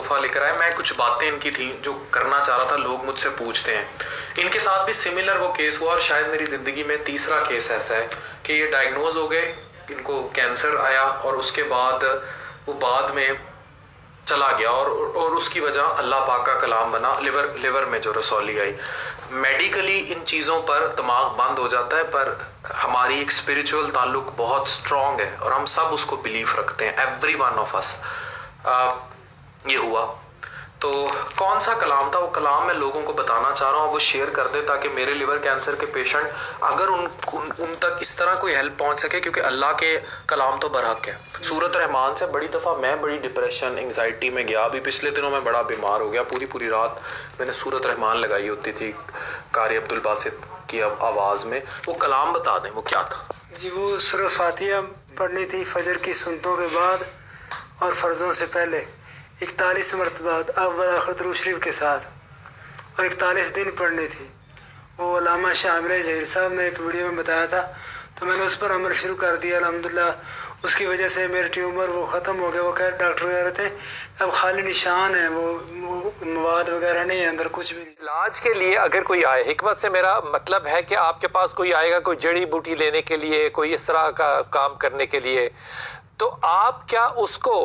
تحفہ لے کر آئے. میں کچھ باتیں ان کی تھیں جو کرنا چاہ رہا تھا, لوگ مجھ سے پوچھتے ہیں. ان کے ساتھ بھی سملر وہ کیس ہوا, اور شاید میری زندگی میں تیسرا کیس ایسا ہے کہ یہ ڈائگنوز ہو گئے, ان کو کینسر آیا, اور اس کے بعد وہ بعد میں چلا گیا, اور اس کی وجہ اللہ پاک کا کلام بنا, لیور میں جو رسولی آئی. میڈیکلی ان چیزوں پر دماغ بند ہو جاتا ہے, پر ہماری ایک اسپریچول تعلق بہت اسٹرانگ ہے, اور ہم سب اس کو بلیف رکھتے ہیں, ایوری ون آف اس. یہ ہوا تو کون سا کلام تھا, وہ کلام میں لوگوں کو بتانا چاہ رہا ہوں, وہ شیئر کر دے تاکہ میرے لیور کینسر کے پیشنٹ اگر ان تک اس طرح کوئی ہیلپ پہنچ سکے, کیونکہ اللہ کے کلام تو برحق ہے. سورۃ رحمان سے بڑی دفعہ میں بڑی ڈپریشن انگزائٹی میں گیا. ابھی پچھلے دنوں میں بڑا بیمار ہو گیا, پوری رات میں نے سورۃ رحمان لگائی ہوتی تھی قاری عبدالباسط کی آواز میں. وہ کلام بتا دیں وہ کیا تھا. جی وہ سورۃ فاتحہ پڑھنی تھی فجر کی سنتوں کے بعد اور فرضوں سے پہلے 41 مرتبہ اول آخر درود شریف کے ساتھ, اور 41 دن پڑھنی تھی. وہ علامہ شامل ظہیر صاحب نے ایک ویڈیو میں بتایا تھا, تو میں نے اس پر عمل شروع کر دیا. الحمدللہ اس کی وجہ سے میرے ٹیومر وہ ختم ہو گیا. وہ خیر ڈاکٹر کہہ رہے تھے اب خالی نشان ہے, وہ مواد وغیرہ نہیں ہے اندر, کچھ بھی نہیں. علاج کے لیے اگر کوئی آئے, حکمت سے میرا مطلب ہے کہ آپ کے پاس کوئی آئے گا کوئی جڑی بوٹی لینے کے لیے, کوئی اس طرح کا کام کرنے کے لیے, تو آپ کیا اس کو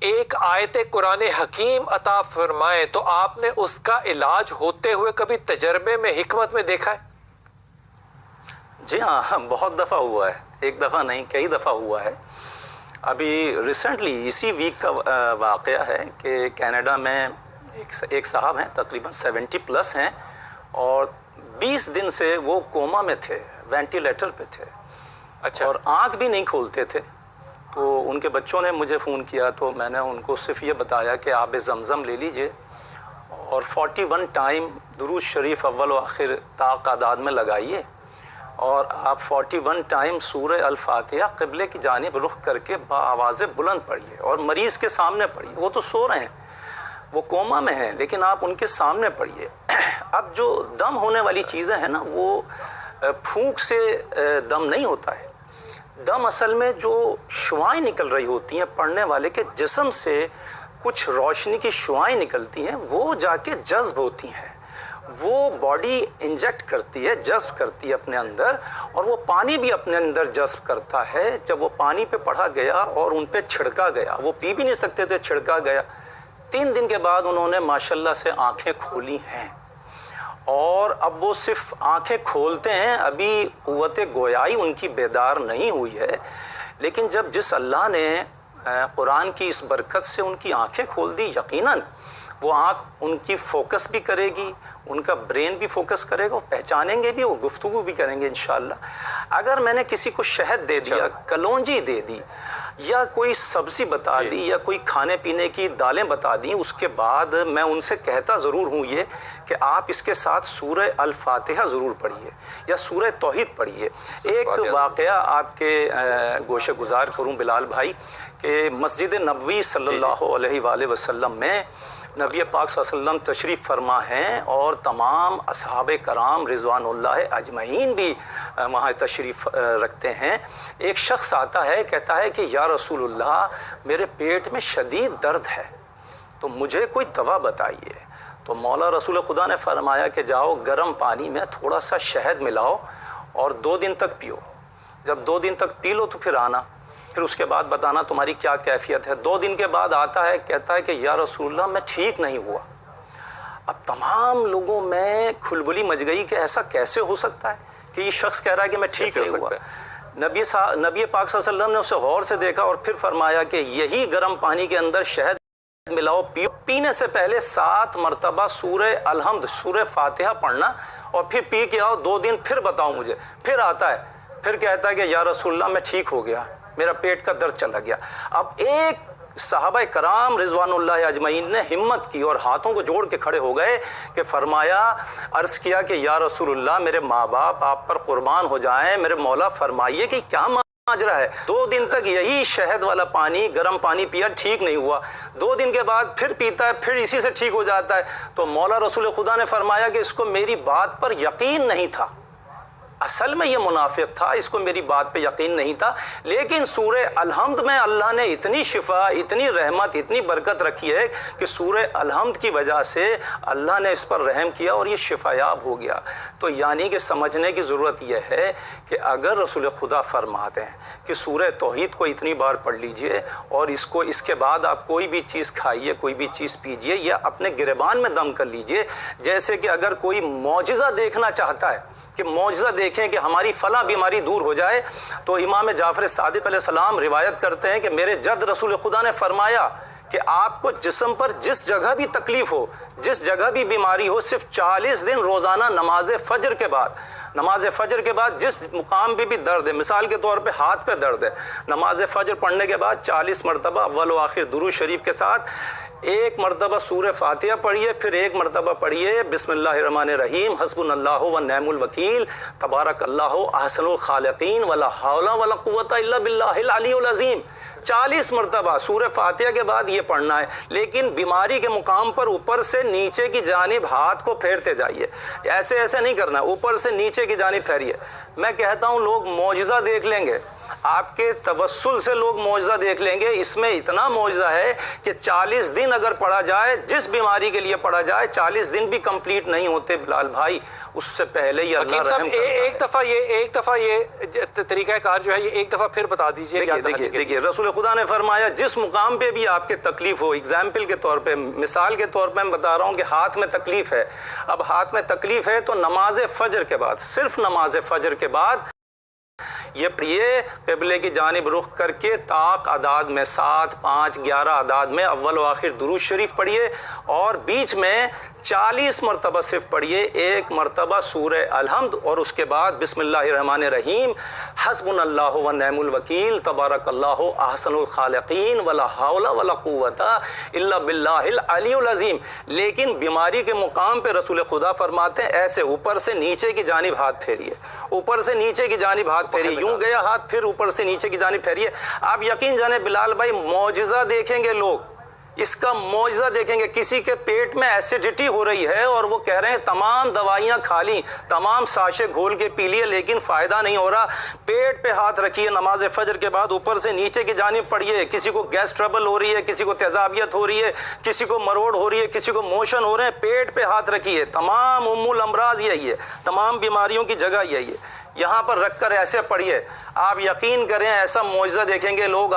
ایک آیت قرآن حکیم عطا فرمائیں تو آپ نے اس کا علاج ہوتے ہوئے کبھی تجربے میں حکمت میں دیکھا ہے؟ جی ہاں, بہت دفعہ ہوا ہے, ایک دفعہ نہیں کئی دفعہ ہوا ہے. ابھی ریسنٹلی اسی ویک کا واقعہ ہے کہ کینیڈا میں ایک صاحب ہیں, تقریباً 70+ ہیں, اور 20 دن سے وہ کوما میں تھے, وینٹیلیٹر پہ تھے. اچھا. اور آنکھ بھی نہیں کھولتے تھے. تو ان کے بچوں نے مجھے فون کیا, تو میں نے ان کو صرف یہ بتایا کہ آب زمزم لے لیجئے اور 41 ٹائم درود شریف اول و آخر تا تعداد میں لگائیے, اور آپ 41 ٹائم سورہ الفاتحہ قبلے کی جانب رخ کر کے بآواز بلند پڑھیے, اور مریض کے سامنے پڑھیے. وہ تو سو رہے ہیں, وہ کوما میں ہیں, لیکن آپ ان کے سامنے پڑھیے. اب جو دم ہونے والی چیزیں ہیں نا, وہ پھونک سے دم نہیں ہوتا ہے. دم اصل میں جو شعائیں نکل رہی ہوتی ہیں پڑھنے والے کے جسم سے, کچھ روشنی کی شعائیں نکلتی ہیں, وہ جا کے جذب ہوتی ہیں, وہ باڈی انجیکٹ کرتی ہے, جذب کرتی ہے اپنے اندر, اور وہ پانی بھی اپنے اندر جذب کرتا ہے. جب وہ پانی پہ پڑھا گیا اور ان پہ چھڑکا گیا, وہ پی بھی نہیں سکتے تھے, چھڑکا گیا, 3 دن کے بعد انہوں نے ماشاءاللہ سے آنکھیں کھولی ہیں, اور اب وہ صرف آنکھیں کھولتے ہیں. ابھی قوت گویائی ان کی بیدار نہیں ہوئی ہے, لیکن جس اللہ نے قرآن کی اس برکت سے ان کی آنکھیں کھول دی, یقیناً وہ آنکھ ان کی فوکس بھی کرے گی, ان کا برین بھی فوکس کرے گا, وہ پہچانیں گے بھی, وہ گفتگو بھی کریں گے انشاءاللہ. اگر میں نے کسی کو شہد دے دیا, کلونجی دے دی, یا کوئی سبزی بتا دی, یا کوئی کھانے پینے کی دالیں بتا دیں, اس کے بعد میں ان سے کہتا ضرور ہوں یہ کہ آپ اس کے ساتھ سورہ الفاتحہ ضرور پڑھیے یا سورہ توحید پڑھیے. ایک واقعہ آپ کے گوشہ گزار کروں بلال بھائی, کہ مسجد نبوی صلی اللہ علیہ وآلہ وسلم میں نبی پاک صلی اللہ علیہ وسلم تشریف فرما ہیں, اور تمام اصحاب کرام رضوان اللہ اجمعین بھی وہاں تشریف رکھتے ہیں. ایک شخص آتا ہے, کہتا ہے کہ یا رسول اللہ میرے پیٹ میں شدید درد ہے, تو مجھے کوئی دوا بتائیے. تو مولا رسول خدا نے فرمایا کہ جاؤ گرم پانی میں تھوڑا سا شہد ملاؤ اور 2 دن تک پیو. جب 2 دن تک پی لو تو پھر آنا, پھر اس کے بعد بتانا تمہاری کیا کیفیت ہے. 2 دن کے بعد آتا ہے, کہتا ہے کہ یا رسول اللہ میں ٹھیک نہیں ہوا. اب تمام لوگوں میں کھلبلی مچ گئی کہ ایسا کیسے ہو سکتا ہے کہ یہ شخص کہہ رہا ہے کہ میں ٹھیک نہیں ہوا. نبی پاک صلی اللہ علیہ وسلم نے اسے غور سے دیکھا اور پھر فرمایا کہ یہی گرم پانی کے اندر شہد ملاؤ, پیو. پینے سے پہلے 7 مرتبہ سورہ الحمد, سورہ فاتحہ پڑھنا, اور پھر پی کے آؤ 2 دن, پھر بتاؤ مجھے. پھر آتا ہے, پھر کہتا ہے کہ یا رسول اللہ میں ٹھیک ہو گیا, میرا پیٹ کا درد چلا گیا. اب ایک صحابہ کرام رضوان اللہ اجمعین نے ہمت کی اور ہاتھوں کو جوڑ کے کھڑے ہو گئے کہ فرمایا, عرض کیا کہ یا رسول اللہ میرے ماں باپ آپ پر قربان ہو جائیں, میرے مولا فرمائیے کہ کیا ماجرا ہے. 2 دن تک یہی شہد والا پانی, گرم پانی پیا, ٹھیک نہیں ہوا. 2 دن کے بعد پھر پیتا ہے, پھر اسی سے ٹھیک ہو جاتا ہے. تو مولا رسول خدا نے فرمایا کہ اس کو میری بات پر یقین نہیں تھا, اصل میں یہ منافق تھا، اس کو میری بات پہ یقین نہیں تھا، لیکن سورہ الحمد میں اللہ نے اتنی شفا، اتنی رحمت، اتنی برکت رکھی ہے کہ سورہ الحمد کی وجہ سے اللہ نے اس پر رحم کیا اور یہ شفا یاب ہو گیا۔ تو یعنی کہ سمجھنے کی ضرورت یہ ہے کہ اگر رسول خدا فرماتے ہیں کہ سورہ توحید کو اتنی بار پڑھ لیجئے اور اس کے بعد آپ کوئی بھی چیز کھائیے، کوئی بھی چیز پیجئے یا اپنے گریبان میں دم کر لیجئے، جیسے کہ اگر کوئی معجزہ دیکھنا چاہتا ہے کہ معجزہ دیکھیں کہ ہماری فلاں بیماری دور ہو جائے، تو امام جعفر صادق علیہ السلام روایت کرتے ہیں کہ میرے جد رسول خدا نے فرمایا کہ آپ کو جسم پر جس جگہ بھی تکلیف ہو، جس جگہ بھی بیماری ہو، صرف 40 دن روزانہ نماز فجر کے بعد جس مقام پہ بھی درد ہے، مثال کے طور پہ ہاتھ پہ درد ہے، نماز فجر پڑھنے کے بعد 40 مرتبہ اول و آخر درود شریف کے ساتھ ایک مرتبہ سورہ فاتحہ پڑھیے، پھر ایک مرتبہ پڑھیے بسم اللہ الرحمن الرحیم، حسبنا اللہ و نعم الوکیل، تبارک اللہ احسن الخالقین، ولا حول ولا قوت الا باللہ العلی العظیم۔ 40 مرتبہ سورہ فاتحہ کے بعد یہ پڑھنا ہے، لیکن بیماری کے مقام پر اوپر سے نیچے کی جانب ہاتھ کو پھیرتے جائیے، ایسے نہیں کرنا، اوپر سے نیچے کی جانب پھیریے۔ میں کہتا ہوں لوگ معجزہ دیکھ لیں گے، آپ کے توسل سے لوگ معجزہ دیکھ لیں گے۔ اس میں اتنا معجزہ ہے کہ 40 دن اگر پڑھا جائے، جس بیماری کے لیے پڑھا جائے، 40 دن بھی کمپلیٹ نہیں ہوتے بلال بھائی، اس سے پہلے ہی اللہ رحم کرتا ہے۔ ایک دفعہ یہ طریقہ کار جو ہے یہ ایک دفعہ پھر بتا دیجئے۔ دیکھیے رسول خدا نے فرمایا جس مقام پہ بھی آپ کے تکلیف ہو، اگزامپل کے طور پہ، مثال کے طور پہ میں بتا رہا ہوں کہ ہاتھ میں تکلیف ہے، اب ہاتھ میں تکلیف ہے تو نماز فجر کے بعد، صرف نماز فجر کے بعد یہ پڑھیے قبلے کی جانب رخ کر کے طاق اعداد میں 7، 5، 11 اعداد میں اول و آخر درود شریف پڑھیے، اور بیچ میں 40 مرتبہ صرف پڑھیے، ایک مرتبہ سورہ الحمد، اور اس کے بعد بسم اللہ الرحمن الرحیم، حسبنا اللہ و نعم الوکیل، تبارک اللہ احسن الخالقین، ولا حول ولا قوت الا باللہ العلی العظیم۔ لیکن بیماری کے مقام پہ رسول خدا فرماتے ہیں ایسے اوپر سے نیچے کی جانب ہاتھ پھیریے، اوپر سے نیچے کی جانب ہاتھ پھیریے، یوں گیا ہاتھ پھر اوپر سے نیچے کی جانب پھیریے۔ آپ یقین جانیں بلال بھائی، معجزہ دیکھیں گے لوگ، اس کا معجزہ دیکھیں گے۔ کسی کے پیٹ میں ایسیڈیٹی ہو رہی ہے اور وہ کہہ رہے ہیں تمام دوائیاں کھا لیں، تمام ساشے گھول کے پی لیے، لیکن فائدہ نہیں ہو رہا۔ پیٹ پہ ہاتھ رکھیے نماز فجر کے بعد، اوپر سے نیچے کی جانب پڑھیے۔ کسی کو گیس ٹربل ہو رہی ہے، کسی کو تیزابیت ہو رہی ہے، کسی کو مروڑ ہو رہی ہے، کسی کو موشن ہو رہے ہیں، پیٹ پہ ہاتھ رکھیے۔ تمام الامراض یہی ہے، تمام بیماریوں کی جگہ یہی ہے، یہاں پر رکھ کر ایسے پڑھیے۔ آپ یقین کریں ایسا معجزہ دیکھیں گے لوگ۔